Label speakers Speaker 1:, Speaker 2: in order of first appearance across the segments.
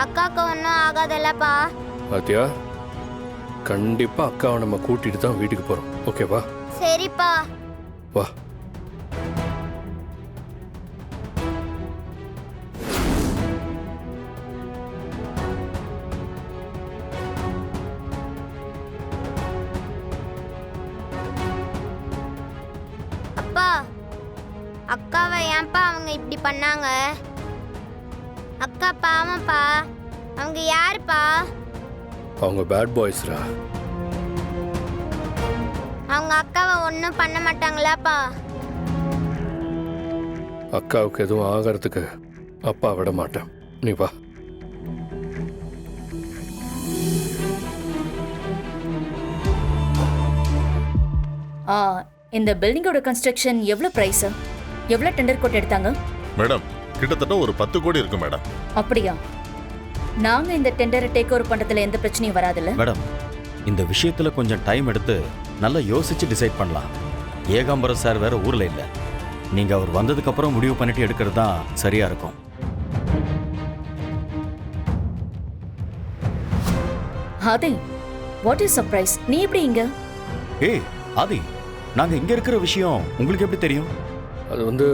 Speaker 1: அக்காவுக்கு ஒன்றும் ஆகாதல்லப்பா.
Speaker 2: பாத்தியா, கண்டிப்பா அக்காவை நம்ம கூட்டிட்டு தான் வீட்டுக்கு போறோம். ஓகேவா?
Speaker 1: சரிப்பா.
Speaker 2: வா.
Speaker 1: அப்பா, அக்காவை ஏன்பா அவங்க இப்படி பண்ணாங்க? அக்கா பாவம்ப்பா. அவங்க யாருப்பா?
Speaker 2: அவங்க பேட் பாய்ஸ்ரா.
Speaker 1: அவங்க அக்காவை ஒன்றும் பண்ண மாட்டாங்களாப்பா?
Speaker 2: அக்காவுக்கு எதுவும் ஆகிறதுக்கு அப்பா விட மாட்டேன். நீ வா.
Speaker 3: இந்த பில்டிங்கோட கன்ஸ்ட்ரக்ஷன் எவ்வளவு பிரைஸ்? எவ்வளவு டெண்டர் கோட் எடுத்தாங்க?
Speaker 4: மேடம், கிட்டத்தட்ட ஒரு 10 கோடி இருக்கு மேடம்.
Speaker 3: அப்படியா? நாங்க இந்த டெண்டரை டேக் ஓவர் பண்றதுல எந்த பிரச்சனையும் வராதுல்ல
Speaker 5: மேடம்? இந்த விஷயத்துல கொஞ்சம் டைம் எடுத்து நல்லா யோசிச்சு டிசைட் பண்ணலாம். ஏகாம்பரம் சார் வேற ஊர்ல இல்ல. நீங்க அவர் வந்ததுக்கு அப்புறம் முடிவு பண்ணிட்டு எடுக்கிறது தான் சரியா இருக்கும்.
Speaker 3: ஆதி, வாட் இஸ் சர்ப்ரைஸ்? நீ எப்படி இங்க?
Speaker 5: ஏய் ஆதி, நாங்க இங்க இருக்கிற விஷயம் உங்களுக்கு எப்படி தெரியும்?
Speaker 2: அது வந்து,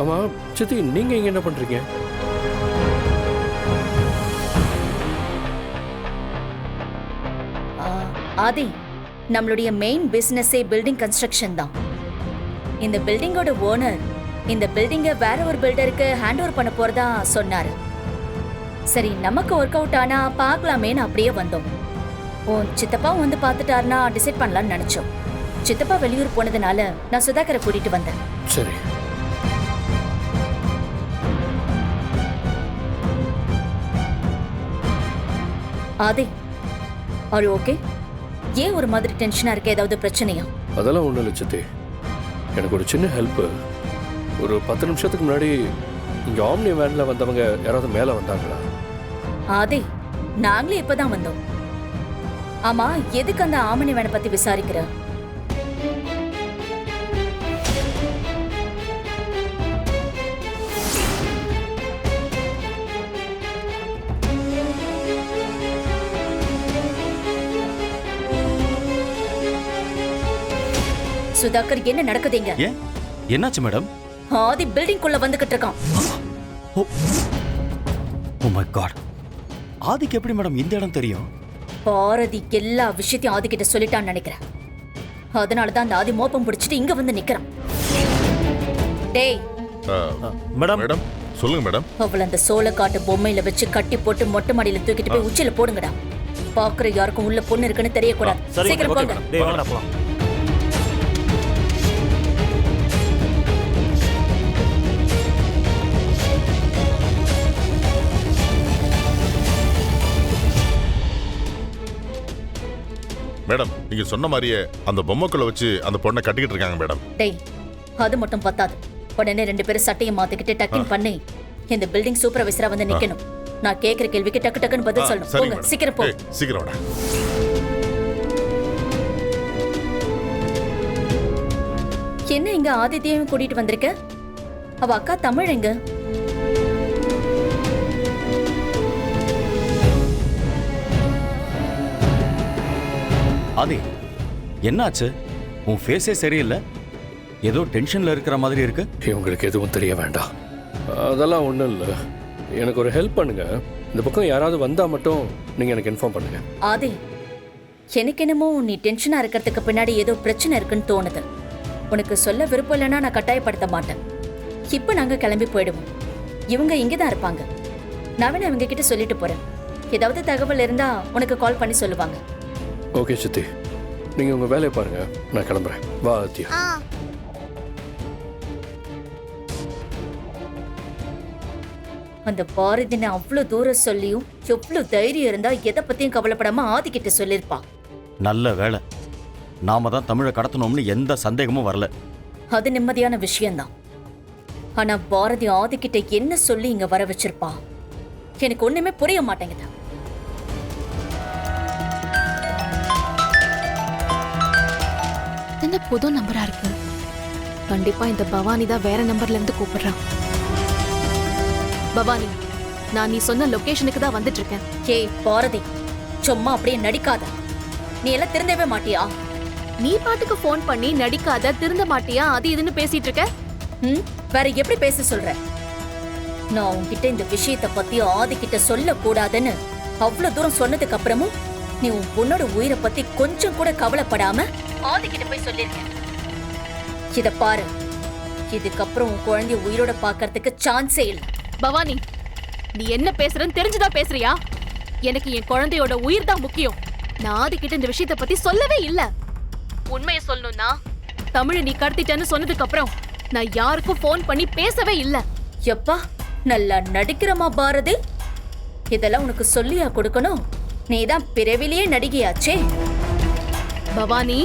Speaker 2: ஆமா சித்தி, நீங்க இங்க என்ன பண்றீங்க?
Speaker 3: ஆதி, நம்மளுடைய மெயின் பிசினஸே பில்டிங் கன்ஸ்ட்ரக்ஷன் தான். இந்த பில்டிங்கோட ஓனர் இந்த பில்டிங்கை வேற ஒரு பில்டருக்கு ஹேண்ட் ஓவர் பண்ண போறதா சொன்னாரு. சரி, நமக்கு ஒர்க் அவுட் ஆனா பார்க்கலாமேன்னு அப்படியே வந்தோம். உன் சித்தப்பா வந்து பார்த்துட்டாருன்னா டிசைட் பண்ணலாம்னு நினைச்சோம். சித்தப்பா வெளியூர் போனதுனால நான் சுதாகரை கூட்டிட்டு வந்தேன்.
Speaker 2: சரி.
Speaker 3: ஆதி, ஆர் யூ ஓகே? ஏன் ஒரு மாதிரி டென்ஷனா இருக்க? ஏதாவது பிரச்சனையா?
Speaker 2: அதெல்லாம் ஒன்றும் இல்லை சித்தி. எனக்கு ஒரு சின்ன ஹெல்ப்பு. ஒரு 10 நிமிஷத்துக்கு முன்னாடி இங்கே ஆம்னி வேனில் வந்தவங்க யாராவது மேலே வந்தாங்களா?
Speaker 3: ஆதி, நாங்களே இப்பதான் வந்தோம். ஆமா, எதுக்கு அந்த ஆமணி வேனை பத்தி விசாரிக்கிற? சுதாகர், என்ன நடக்குதுங்க?
Speaker 5: ஏன், என்னாச்சு மேடம்?
Speaker 3: ஆதி பில்டிங் குள்ள வந்துகிட்டு இருக்கான்.
Speaker 5: Oh my god. ஆதிக்கு எப்படி மேடம் இந்த இடம் தெரியும்?
Speaker 3: பாரதி எல்லா விஷயத்தையும் ஆதி கிட்ட சொல்லிட்டான்னு நினைக்கிறேன். அதனாலதான் அந்த ஆதி மோப்பம் பிடிச்சிட்டு இங்க வந்து நிக்கிறான். டேய்
Speaker 4: மேடம், மேடம் சொல்லுங்க மேடம்.
Speaker 3: அவள அந்த சோளக்காட்டு பொம்மையில வச்சு கட்டி போட்டு மொட்டை மாடியில தூக்கிட்டு போய் உச்சில போடுங்கடா. பாக்குற யாருக்கும் உள்ள பொண்ணு இருக்குன்னு தெரியக்கூடாது. சீக்கிரம் போங்க.
Speaker 4: மேடம், நீங்க சொன்ன மாதிரியே அந்த பொம்மைக்குள்ள வச்சு அந்த பொண்ணை கட்டிக்கிட்டு இருக்காங்க மேடம்.
Speaker 3: டேய், அது மட்டும் பத்தாது. உடனே 2 பேரும் சட்டையை மாத்திக்கிட்டு டக்கிங் பண்ணி இந்த பில்டிங் சூப்பர்வைசரா வந்து நிக்கணும். நான் கேக்குற கேள்விக்கு டக்கு டக்குன்னு பதில் சொல்லணும். போங்க, சீக்கிரம் போ.
Speaker 4: சீக்கிரம் வாடா.
Speaker 3: என்ன இங்க ஆதித்யாவையும் கூட்டிட்டு வந்திருக்க? அவ அக்கா தமிழ் எங்க?
Speaker 5: ஆதி, என்னாச்சு? உன் ஃபேஸே சரியில்லை. ஏதோ டென்ஷன்ல இருக்கிற மாதிரி இருக்கு.
Speaker 2: இவங்களுக்கு எதுவும் தெரிய வேண்டாம். அதெல்லாம் ஒன்றும் இல்லை. எனக்கு ஒரு ஹெல்ப் பண்ணுங்க. இந்த பக்கம் யாராவது வந்தா மட்டும் நீங்க எனக்கு இன்ஃபார்ம் பண்ணுங்க.
Speaker 3: ஆதி, எனக்கு என்னமோ நீ டென்ஷனா இருக்கிறதுக்கு பின்னாடி ஏதோ பிரச்சனை இருக்குன்னு தோணுது. உனக்கு சொல்ல விருப்பம் இல்லைன்னா நான் கட்டாயப்படுத்த மாட்டேன். இப்ப நாங்க கிளம்பி போயிடுவோம். இவங்க இங்கதான் இருப்பாங்க. நான் வேணா இவங்க கிட்ட சொல்லிட்டு போறேன். ஏதாவது தகவல் இருந்தா உனக்கு கால் பண்ணி சொல்லுவாங்க.
Speaker 2: ஓகே சித்தி, நீங்க உங்க வேலையை பாருங்க. நான் கிளம்புறேன். வா ஆதித்யா.
Speaker 3: அந்த பாரதினை அவ்வளவு தூரம் சொல்லியும் எவ்வளவு தைரியம் இருந்தா எதை பத்தியும் கவலைப்படாம ஆதி கிட்ட சொல்லிருப்பா.
Speaker 5: நல்ல வேலை, நாம தான் தமிழை கடத்தணும்னு எந்த சந்தேகமும் வரல.
Speaker 3: அது நிம்மதியான விஷயம்தான். ஆனா பாரதி ஆதி கிட்ட என்ன சொல்லி இங்க வர வச்சிருப்பா? எனக்கு ஒண்ணுமே புரிய மாட்டேங்குது.
Speaker 6: என்ன புது நம்பரா இருக்கு? கண்டிப்பா இந்த பவானி தான் வேற நம்பர்ல இருந்து கூப்பிடுறான். பவானி, நான் நீ சொன்ன லொகேஷனுக்கு தான் வந்துட்டு இருக்கேன்.
Speaker 3: ஏய் பாரதி, சும்மா அப்படியே நடிக்காத. நீ எல்லாம் திருந்தவே மாட்டியா?
Speaker 6: நீ பாட்டுக்கு ஃபோன் பண்ணி நடிக்காத, திருந்த மாட்டியா, அது இதுன்னு பேசிட்டு இருக்க.
Speaker 3: வேற எப்படி பேச சொல்ற? நான் உன்கிட்ட இந்த விஷயத்தை பத்தி ஆதிக்கிட்ட சொல்லக்கூடாதுன்னு அவ்வளவு தூரம் சொன்னதுக்கு அப்புறமும் நீ உன் பொண்ணோட உயிரை பத்தி கொஞ்சம் கூட கவலைப்படாம ஆதிக்கிட்ட போய் சொல்லிருக்க. இத பாரு, இதுக்கப்புறம் உன் குழந்தைய உயிரோட பாக்குறதுக்கு சான்ஸே இல்லை.
Speaker 6: பவானி, நீ என்ன பேசுறன்னு தெரிஞ்சுதான் பேசுறியா? எனக்கு என் குழந்தையோட உயிர் தான் முக்கியம். நான் ஆதிக்கிட்ட இந்த விஷயத்தை பத்தி சொல்லவே இல்ல. உண்மையை சொல்லணும்னா, தமிழை நீ கடத்திட்டேன்னு சொன்னதுக்கு அப்புறம் நான் யாருக்கும் ஃபோன் பண்ணி பேசவே இல்ல.
Speaker 3: எப்பா நல்லா நடிக்கிறமா பாரதி? இதெல்லாம் உனக்கு சொல்லியா கொடுக்கணும்? நீதான் பிறவிலேயே நடிகையாச்சே.
Speaker 6: பவானி,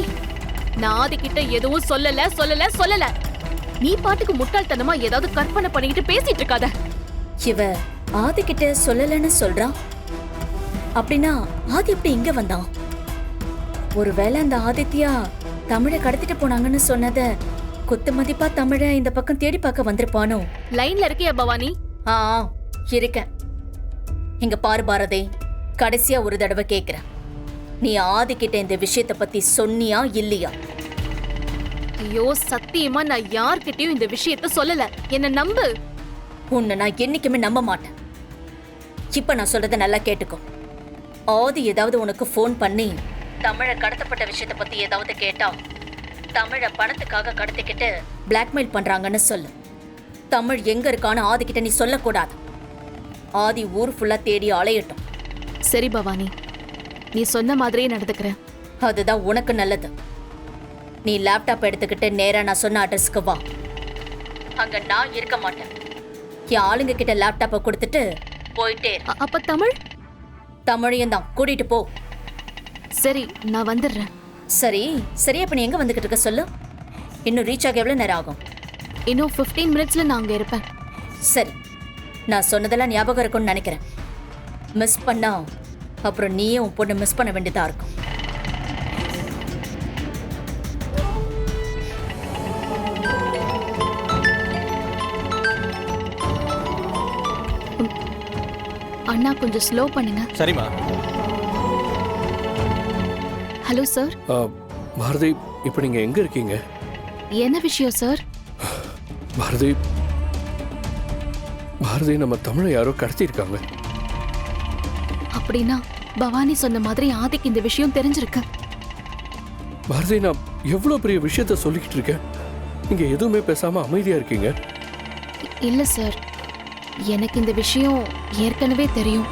Speaker 6: நான் ஆதிக்கிட்ட எதுவும் சொல்லல. நீ பாட்டுக்கு முட்டாள்தனமா ஏதாவது கற்பனை பண்ணிக்கிட்டு பேசிட்டு இருக்காத.
Speaker 3: இவ ஆதிக்கிட்ட சொல்லலன்னு சொல்றான். அப்படின்னா ஆதி எப்படி இங்க வந்தான்? ஒருவேளை அந்த ஆதித்யா தமிழை கடத்திட்டு போனாங்கன்னு சொன்னத குத்து மதிப்பா தமிழை இந்த பக்கம் தேடி பார்க்க வந்திருப்பானோ?
Speaker 6: லைன்ல இருக்கியா பவானி?
Speaker 3: ஆ இருக்கேன். இங்க பாரு பாரதி, கடைசியா ஒரு தடவை கேக்குறேன். நீ ஆதிக்கிட்ட இந்த விஷயத்தை பத்தி சொன்னியா இல்லையா?
Speaker 6: ஐயோ சத்தியமா நான் யார்கிட்டயும் இந்த விஷயத்த சொல்லல. என்ன நம்பு.
Speaker 3: உன்னை நான் என்னைக்குமே நம்ப மாட்டேன். இப்ப நான் சொல்றத நல்லா கேட்டுக்கோ. ஆதி ஏதாவது உனக்கு ஃபோன் பண்ணி தமிழை கடத்தப்பட்ட விஷயத்தை பத்தி ஏதாவது கேட்டா, தமிழை பணத்துக்காக கடத்திக்கிட்டு பிளாக்மெயில் பண்றாங்கன்னு சொல்லு. தமிழ் எங்க இருக்கான்னு ஆதிக்கிட்ட நீ சொல்லக்கூடாது. ஆதி ஊர் ஃபுல்லா தேடி அலையட்டும்.
Speaker 6: சரி பவானி, நீ சொன்ன மாதிரியே நடந்துக்கிறேன்.
Speaker 3: அதுதான் உனக்கு நல்லது. நீ லேப்டாப் எடுத்துக்கிட்டு நேரா நான் சொன்ன அட்ரஸ்க்கு வா. அங்க நான் இருக்க மாட்டேன். என் ஆளுங்க கிட்ட லேப்டாப்பை கொடுத்துட்டு போயிட்டே இரு.
Speaker 6: அப்ப தமிழ்?
Speaker 3: தமிழையும் தான் கூட்டிட்டு போ.
Speaker 6: சரி, நான் வந்துடுறேன்.
Speaker 3: சரி சரியா, இப்ப நீ எங்க வந்துகிட்டு இருக்க சொல்லு. இன்னும் ரீச் ஆக எவ்வளவு நேரம் ஆகும்?
Speaker 6: இன்னும் 15 மினிட்ஸ்ல நான் அங்க இருப்பேன்.
Speaker 3: சரி, நான் சொன்னதெல்லாம் ஞாபகம் இருக்கும்னு நினைக்கிறேன். மிஸ் பண்ணா அப்புறம் நீயே உன் பொண்ணு மிஸ் பண்ண வேண்டியதா இருக்கும்.
Speaker 6: அண்ணா கொஞ்சம் ஸ்லோ பண்ணுங்க.
Speaker 5: சரிம்மா.
Speaker 6: Hello sir.
Speaker 2: பாரதி, இப்போ நீங்க எங்க இருக்கீங்க?
Speaker 6: என்ன விஷயம் சார்?
Speaker 2: பாரதி, நம்ம தமிழை யாரோ கடத்தியிருக்காங்க.
Speaker 6: அப்படின்னா பவானி சொன்ன மாதிரி ஆதிக்கு இந்த விஷயம் தெரிஞ்சிருக்கு.
Speaker 2: பாரதி, நான் எவ்வளவு பெரிய விஷயத்த சொல்லிக்கிட்டு இருக்கேன், நீங்க எதுவுமே பேசாம அமைதியா இருக்கீங்க.
Speaker 6: இல்ல சார், எனக்கு இந்த விஷயம் ஏற்கனவே தெரியும்.